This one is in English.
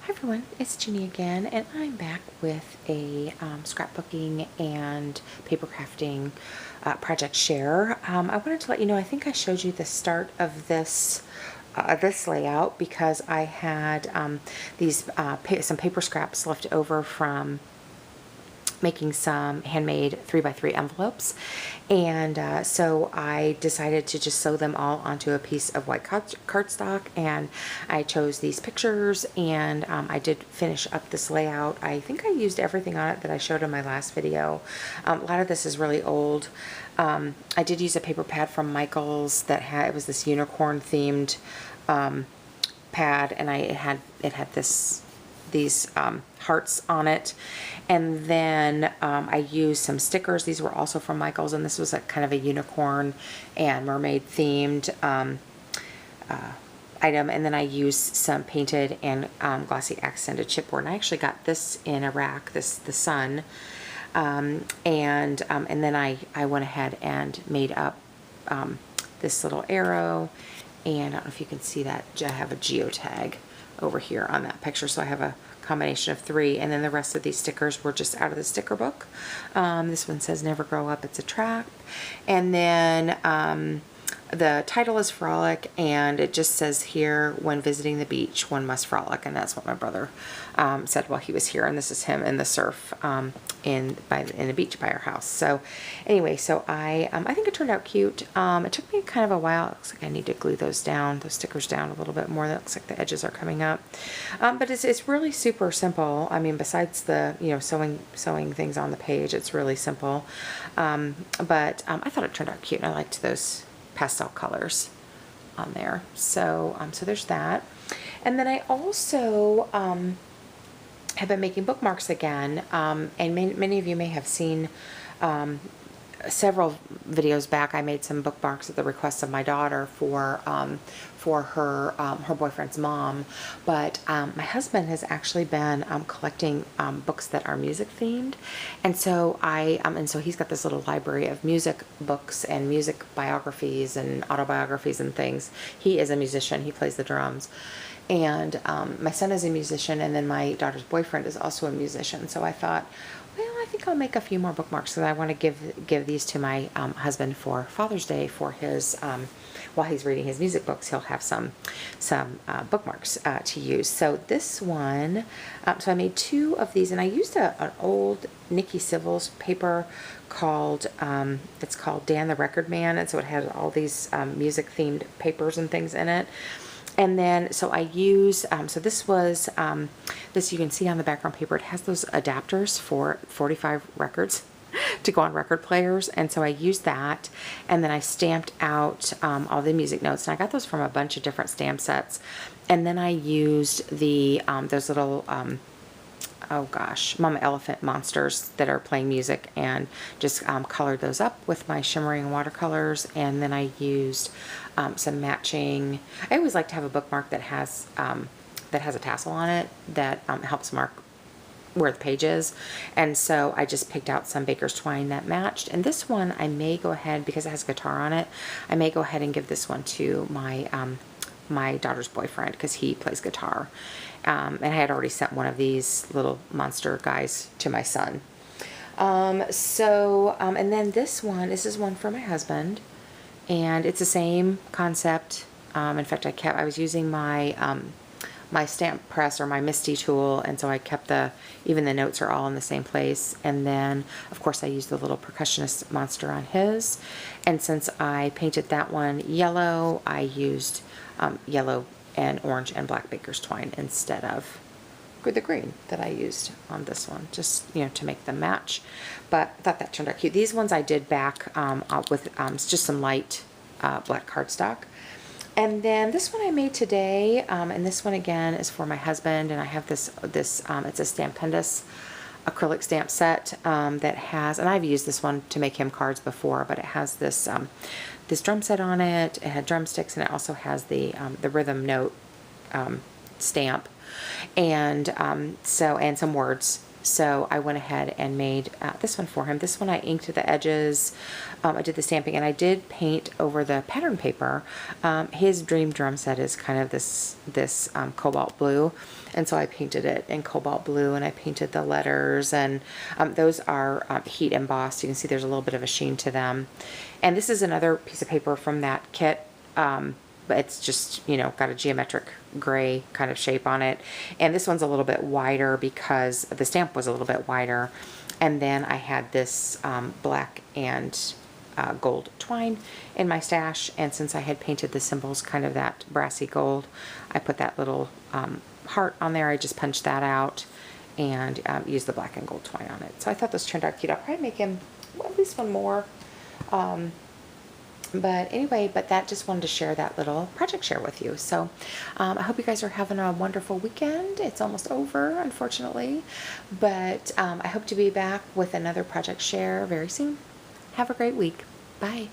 Hi everyone, it's Ginny again, and I'm back with a scrapbooking and paper crafting project share. I wanted to let you know, I think I showed you the start of this layout because I had some paper scraps left over from making some handmade 3x3 envelopes, and so I decided to just sew them all onto a piece of white cardstock, and I chose these pictures, and I did finish up this layout. I think I used everything on it that I showed in my last video. A lot of this is really old. I did use a paper pad from Michaels that it was this unicorn themed pad, and it had these hearts on it, and then I used some stickers. These were also from Michaels, and this was kind of a unicorn and mermaid themed item, and then I used some painted and glossy accented chipboard, and I actually got this in a rack, the sun, and then I went ahead and made up this little arrow, and I don't know if you can see that, I have a geotag over here on that picture, so I have a combination of 3, and then the rest of these stickers were just out of the sticker book. This one says never grow up, it's a trap, and then the title is Frolic, and it just says here, when visiting the beach one must frolic, and that's what my brother said while he was here, and this is him in the surf in the beach by our house. So anyway, so I think it turned out cute. It took me kind of a while. It looks like I need to glue those stickers down a little bit more. That looks like the edges are coming up, but it's really super simple. I mean, besides the sewing things on the page, it's really simple, but I thought it turned out cute, and I liked those pastel colors on there. So so there's that. And then I also have been making bookmarks again, and many of you may have seen several videos back. I made some bookmarks at the request of my daughter for her boyfriend's mom, but my husband has actually been collecting books that are music themed, and so so he's got this little library of music books and music biographies and autobiographies and things. He is a musician. He plays the drums. And my son is a musician, and then my daughter's boyfriend is also a musician. So I thought, well, I think I'll make a few more bookmarks, because I want to give these to my husband for Father's Day for his while he's reading his music books. He'll have some bookmarks to use. So this one, so I made 2 of these, and I used an old Nikki Sivils paper called it's called Dan the Record Man, and so it had all these music themed papers and things in it. And then, so I use, so this was, this you can see on the background paper, it has those adapters for 45 records to go on record players. And so I used that, and then I stamped out all the music notes, and I got those from a bunch of different stamp sets. And then I used those little, oh gosh, Mama Elephant monsters that are playing music, and just colored those up with my shimmering watercolors. And then I used some matching, I always like to have a bookmark that has a tassel on it that helps mark where the page is, and so I just picked out some baker's twine that matched. And this one I may go ahead, because it has guitar on it, I may go ahead and give this one to my my daughter's boyfriend, because he plays guitar, and I had already sent one of these little monster guys to my son. And then this is one for my husband, and it's the same concept. In fact, I was using my my stamp press, or my MISTI tool, and so I kept even the notes are all in the same place. And then of course I used the little percussionist monster on his, and since I painted that one yellow, I used yellow and orange and black baker's twine instead of the green that I used on this one, just to make them match. But I thought that turned out cute. These ones I did back with just some light black cardstock. And then this one I made today, and this one again is for my husband, and I have this it's a Stampendous acrylic stamp set that has, and I've used this one to make him cards before, but it has this this drum set on it. It had drumsticks, and it also has the rhythm note stamp, and and some words So I went ahead and made this one for him. This one I inked the edges. I did the stamping, and I did paint over the pattern paper. His dream drum set is kind of this cobalt blue, and so I painted it in cobalt blue, and I painted the letters, and those are heat embossed. You can see there's a little bit of a sheen to them. And this is another piece of paper from that kit. But it's just, you know, got a geometric gray kind of shape on it. And this one's a little bit wider because the stamp was a little bit wider. And then I had this black and gold twine in my stash. And since I had painted the symbols kind of that brassy gold, I put that little heart on there. I just punched that out and used the black and gold twine on it. So I thought this turned out cute. I'll probably make him at least one more. But anyway, that just wanted to share that little project share with you. So I hope you guys are having a wonderful weekend. It's almost over, unfortunately, but I hope to be back with another project share very soon. Have a great week. Bye.